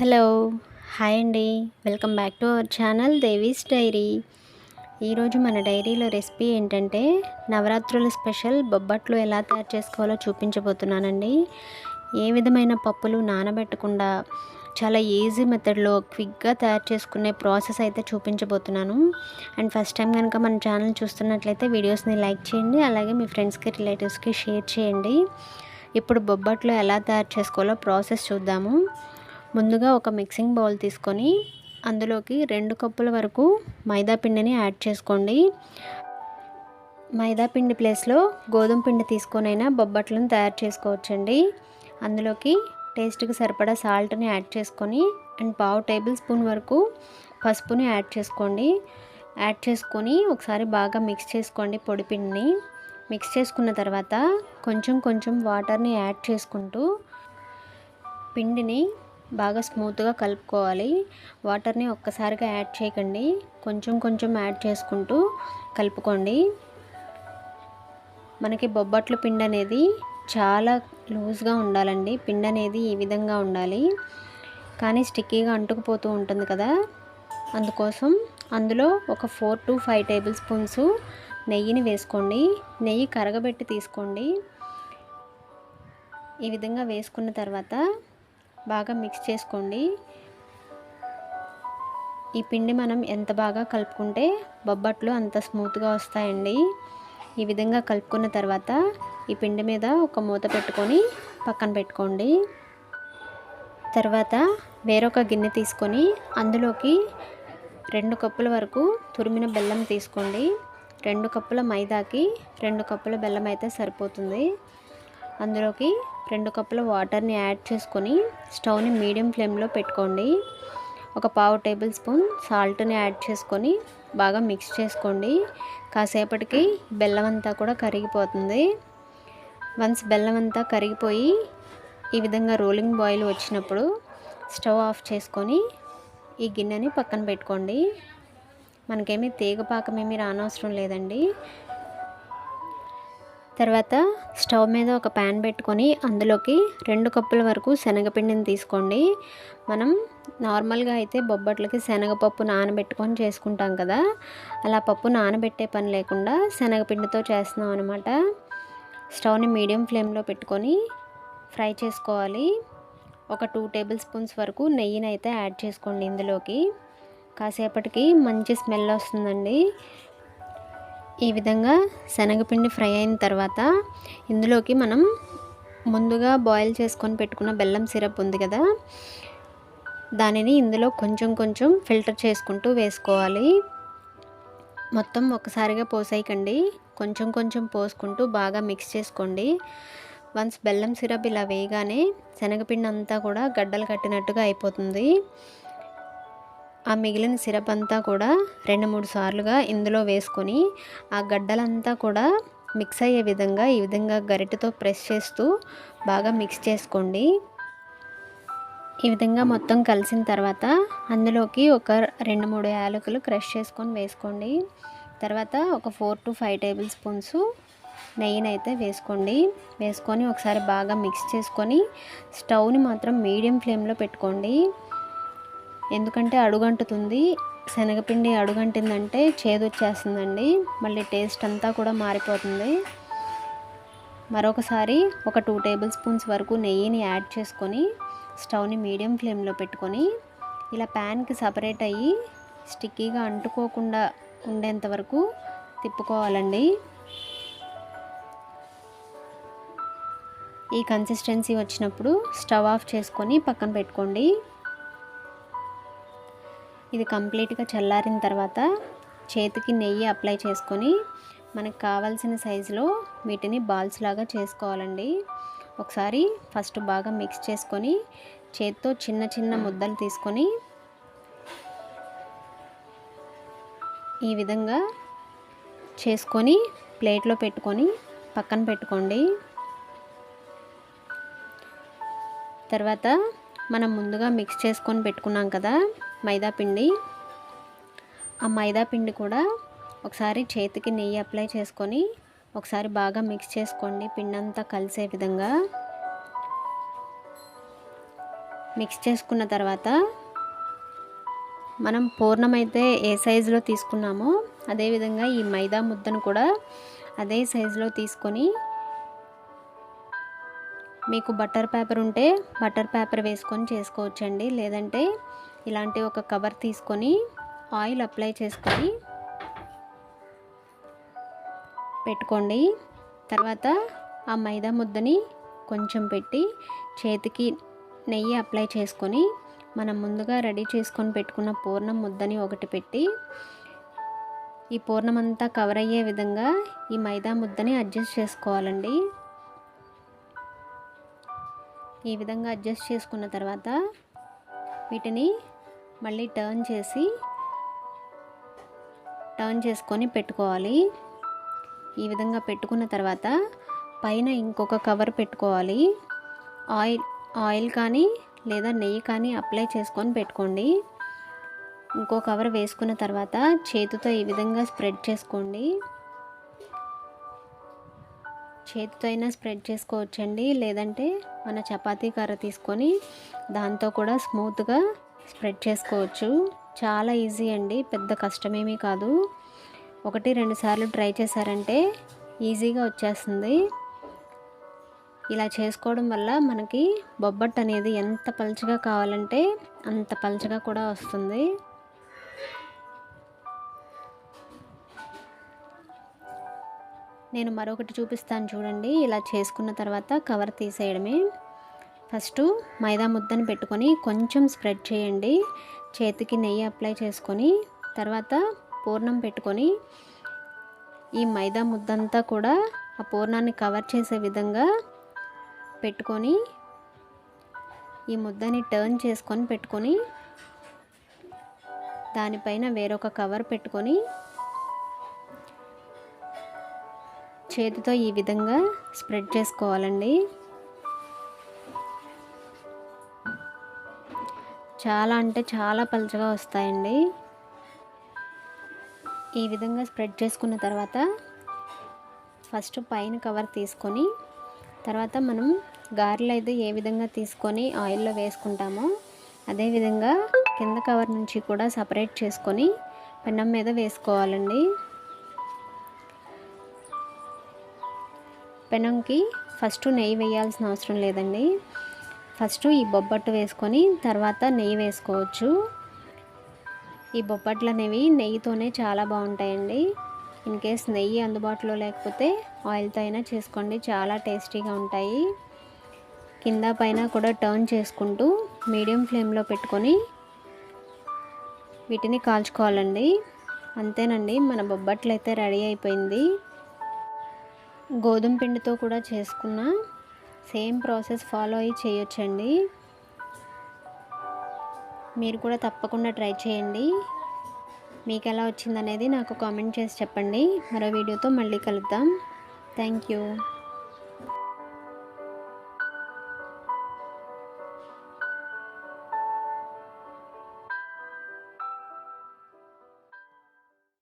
Hello hi అండి. Welcome back to our channel Devi's diary. ఈరోజు మన డైరీలో రెసిపీ ఏంటంటే నవరాత్రుల స్పెషల్ బొబ్బట్లు ఎలా తయారు చేసుకోవాలో చూపించబోతున్నానండి. ఏ విధమైన పప్పులు నానబెట్టకుండా చాలా ఈజీ మెథడ్లో క్విక్గా తయారు చేసుకునే ప్రాసెస్ అయితే చూపించబోతున్నాను. అండ్ ఫస్ట్ టైం కనుక మన ఛానల్ చూస్తున్నట్లయితే వీడియోస్ని లైక్ చేయండి, అలాగే మీ ఫ్రెండ్స్కి రిలేటివ్స్కి షేర్ చేయండి. ఇప్పుడు బొబ్బట్లు ఎలా తయారు చేసుకోవాలో ప్రాసెస్ చూద్దాము. ముందుగా ఒక మిక్సింగ్ బౌల్ తీసుకొని అందులోకి 2 కప్పుల వరకు మైదా పిండిని యాడ్ చేసుకోండి. మైదా పిండి ప్లేస్లో గోధుమ పిండి తీసుకొనైనా బొబ్బట్లను తయారు చేసుకోవచ్చండి. అందులోకి టేస్ట్కి సరిపడా సాల్ట్ని యాడ్ చేసుకొని అండ్ 1/2 టేబుల్ స్పూన్ వరకు పసుపుని యాడ్ చేసుకోండి. యాడ్ చేసుకొని ఒకసారి బాగా మిక్స్ చేసుకోండి. పొడి పిండిని మిక్స్ చేసుకున్న తర్వాత కొంచెం కొంచెం వాటర్ని యాడ్ చేసుకుంటూ పిండిని బాగా స్మూత్గా కలుపుకోవాలి. వాటర్ని ఒక్కసారిగా యాడ్ చేయకండి, కొంచెం కొంచెం యాడ్ చేసుకుంటూ కలుపుకోండి. మనకి బొబ్బట్లు పిండి అనేది చాలా లూజ్గా ఉండాలండి. పిండి అనేది ఈ విధంగా ఉండాలి, కానీ స్టిక్కీగా అంటుకుపోతూ ఉంటుంది కదా, అందుకోసం అందులో ఒక 4 to 5 టేబుల్ స్పూన్స్ నెయ్యిని వేసుకోండి. నెయ్యి కరగబెట్టి తీసుకోండి. ఈ విధంగా వేసుకున్న తర్వాత బాగా మిక్స్ చేసుకోండి. ఈ పిండి మనం ఎంత బాగా కలుపుకుంటే బొబ్బట్లు అంత స్మూత్గా వస్తాయండి. ఈ విధంగా కలుపుకున్న తర్వాత ఈ పిండి మీద ఒక మూత పెట్టుకొని పక్కన పెట్టుకోండి. తర్వాత వేరొక గిన్నె తీసుకొని అందులోకి 2 కప్పుల వరకు తురిమిన బెల్లం తీసుకోండి. 2 కప్పుల మైదాకి 2 కప్పుల బెల్లం అయితే సరిపోతుంది. అందులోకి 2 కప్పుల వాటర్ని యాడ్ చేసుకొని స్టవ్ని మీడియం ఫ్లేమ్లో పెట్టుకోండి. ఒక 1/2 టేబుల్ స్పూన్ సాల్ట్ని యాడ్ చేసుకొని బాగా మిక్స్ చేసుకోండి. కాసేపటికి బెల్లం అంతా కూడా కరిగిపోతుంది. వన్స్ బెల్లం అంతా కరిగిపోయి ఈ విధంగా రోలింగ్ బాయిల్ వచ్చినప్పుడు స్టవ్ ఆఫ్ చేసుకొని ఈ గిన్నెని పక్కన పెట్టుకోండి. మనకేమీ తీగ పాకం ఏమీ రానవసరం లేదండి. తర్వాత స్టవ్ మీద ఒక ప్యాన్ పెట్టుకొని అందులోకి 2 కప్పుల వరకు శనగపిండిని తీసుకోండి. మనం నార్మల్గా అయితే బొబ్బట్లకి శనగపప్పు నానబెట్టుకొని చేసుకుంటాం కదా, అలా పప్పు నానబెట్టే పని లేకుండా శనగపిండితో చేస్తున్నాం అనమాట. స్టవ్ని మీడియం ఫ్లేమ్లో పెట్టుకొని ఫ్రై చేసుకోవాలి. ఒక 2 టేబుల్ స్పూన్స్ వరకు నెయ్యిని అయితే యాడ్ చేసుకోండి. ఇందులోకి కాసేపటికి మంచి స్మెల్ వస్తుందండి. ఈ విధంగా శనగపిండి ఫ్రై అయిన తర్వాత ఇందులోకి మనం ముందుగా బాయిల్ చేసుకొని పెట్టుకున్న బెల్లం సిరప్ ఉంది కదా, దానిని ఇందులో కొంచెం కొంచెం ఫిల్టర్ చేసుకుంటూ వేసుకోవాలి. మొత్తం ఒకసారిగా పోసేయకండి, కొంచెం కొంచెం పోసుకుంటూ బాగా మిక్స్ చేసుకోండి. వన్స్ బెల్లం సిరప్ ఇలా వేయగానే శనగపిండి అంతా కూడా గడ్డలు కట్టినట్టుగా అయిపోతుంది. ఆ మిగిలిన సిరప్ అంతా కూడా 2-3 సార్లుగా ఇందులో వేసుకొని ఆ గడ్డలంతా కూడా మిక్స్ అయ్యే విధంగా ఈ విధంగా గరిటెతో ప్రెస్ చేస్తూ బాగా మిక్స్ చేసుకోండి. ఈ విధంగా మొత్తం కలిసిన తర్వాత అందులోకి ఒక 2-3 యాలకులు క్రష్ చేసుకొని వేసుకోండి. తర్వాత ఒక 4 to 5 టేబుల్ స్పూన్స్ నెయ్యిని అయితే వేసుకోండి. వేసుకొని ఒకసారి బాగా మిక్స్ చేసుకొని స్టవ్ని మాత్రం మీడియం ఫ్లేమ్లో పెట్టుకోండి. ఎందుకంటే అడుగంటుతుంది. శనగపిండి అడుగంటిందంటే చేదు వచ్చేస్తుందండి, మళ్ళీ టేస్ట్ అంతా కూడా మారిపోతుంది. మరొకసారి ఒక 2 టేబుల్ స్పూన్స్ వరకు నెయ్యిని యాడ్ చేసుకొని స్టవ్ని మీడియం ఫ్లేమ్లో పెట్టుకొని ఇలా ప్యాన్కి సపరేట్ అయ్యి స్టిక్కీగా అంటుకోకుండా ఉండేంత వరకు తిప్పుకోవాలండి. ఈ కన్సిస్టెన్సీ వచ్చినప్పుడు స్టవ్ ఆఫ్ చేసుకొని పక్కన పెట్టుకోండి. ఇది కంప్లీట్గా చల్లారిన తర్వాత చేతికి నెయ్యి అప్లై చేసుకొని మనకు కావాల్సిన సైజులో వీటిని బాల్స్ లాగా చేసుకోవాలండి. ఒకసారి ఫస్ట్ బాగా మిక్స్ చేసుకొని చేత్తో చిన్న చిన్న ముద్దలు తీసుకొని ఈ విధంగా చేసుకొని ప్లేట్లో పెట్టుకొని పక్కన పెట్టుకోండి. తర్వాత మనం ముందుగా మిక్స్ చేసుకొని పెట్టుకున్నాం కదా మైదా పిండి, ఆ మైదా పిండి కూడా ఒకసారి చేతికి నెయ్యి అప్లై చేసుకొని ఒకసారి బాగా మిక్స్ చేసుకోండి. పిండి అంతా కలిసే విధంగా మిక్స్ చేసుకున్న తర్వాత మనం పూర్ణం అయితే ఏ సైజులో తీసుకున్నామో అదేవిధంగా ఈ మైదా ముద్దను కూడా అదే సైజులో తీసుకొని, మీకు బటర్ పేపర్ ఉంటే బటర్ పేపర్ వేసుకొని చేసుకోవచ్చండి. లేదంటే ఇలాంటి ఒక కవర్ తీసుకొని ఆయిల్ అప్లై చేసుకొని పెట్టుకోండి. తర్వాత ఆ మైదా ముద్దని కొంచెం పెట్టి చేతికి నెయ్యి అప్లై చేసుకొని మనం ముందుగా రెడీ చేసుకొని పెట్టుకున్న పూర్ణం ముద్దని ఒకటి పెట్టి ఈ పూర్ణం అంతా కవర్ అయ్యే విధంగా ఈ మైదా ముద్దని అడ్జస్ట్ చేసుకోవాలండి. ఈ విధంగా అడ్జస్ట్ చేసుకున్న తర్వాత వీటిని మళ్ళీ టర్న్ చేసుకొని పెట్టుకోవాలి. ఈ విధంగా పెట్టుకున్న తర్వాత పైన ఇంకొక కవర్ పెట్టుకోవాలి. ఆయిల్ కానీ లేదా నెయ్యి కానీ అప్లై చేసుకొని పెట్టుకోండి. ఇంకో కవర్ వేసుకున్న తర్వాత చేతితో ఈ విధంగా స్ప్రెడ్ చేసుకోండి. చేతితో అయినా స్ప్రెడ్ చేసుకోవచ్చండి, లేదంటే మన చపాతీ కర్ర తీసుకొని దాంతో కూడా స్మూత్గా స్ప్రెడ్ చేసుకోవచ్చు. చాలా ఈజీ అండి, పెద్ద కష్టమేమీ కాదు. 1-2 సార్లు ట్రై చేశారంటే ఈజీగా వచ్చేస్తుంది. ఇలా చేసుకోవడం వల్ల మనకి బొబ్బట్టు అనేది ఎంత పలుచగా కావాలంటే అంత పలుచగా కూడా వస్తుంది. నేను మరొకటి చూపిస్తాను చూడండి. ఇలా చేసుకున్న తర్వాత కవర్ తీసేయడమే. ఫస్ట్ మైదా ముద్దను పెట్టుకొని కొంచెం స్ప్రెడ్ చేయండి. చేతికి నెయ్యి అప్లై చేసుకొని తర్వాత పూర్ణం పెట్టుకొని ఈ మైదా ముద్దంతా కూడా ఆ పూర్ణాన్ని కవర్ చేసే విధంగా పెట్టుకొని ఈ ముద్దని టర్న్ చేసుకొని పెట్టుకొని దానిపైన వేరొక కవర్ పెట్టుకొని చేతితో ఈ విధంగా స్ప్రెడ్ చేసుకోవాలండి. చాలా అంటే చాలా పలుచగా వస్తాయండి. ఈ విధంగా స్ప్రెడ్ చేసుకున్న తర్వాత ఫస్ట్ పైన కవర్ తీసుకొని తర్వాత మనం గారెలు అయితే ఏ విధంగా తీసుకొని ఆయిల్లో వేసుకుంటామో అదేవిధంగా కింద కవర్ నుంచి కూడా సపరేట్ చేసుకొని పెనం మీద వేసుకోవాలండి. పెనంకి ఫస్ట్ నెయ్యి వేయాల్సిన అవసరం లేదండి. ఫస్ట్ ఈ బొబ్బట్టు వేసుకొని తర్వాత నెయ్యి వేసుకోవచ్చు. ఈ బొబ్బట్లు అనేవి నెయ్యితోనే చాలా బాగుంటాయండి. ఇన్ కేస్ నెయ్యి అందుబాటులో లేకపోతే ఆయిల్తో అయినా చేసుకోండి, చాలా టేస్టీగా ఉంటాయి. కింద పైన కూడా టర్న్ చేసుకుంటూ మీడియం ఫ్లేమ్లో పెట్టుకొని వీటిని కాల్చుకోవాలండి. అంతేనండి, మన బొబ్బట్లు అయితే రెడీ అయిపోయింది. గోధుమ పిండితో కూడా చేసుకున్న సేమ్ ప్రాసెస్ ఫాలో అయ్యి చేయొచ్చండి. మీరు కూడా తప్పకుండా ట్రై చేయండి. మీకు ఎలా వచ్చిందనేది నాకు కామెంట్ చేసి చెప్పండి. మరో వీడియోతో మళ్ళీ కలుద్దాం. Thank you.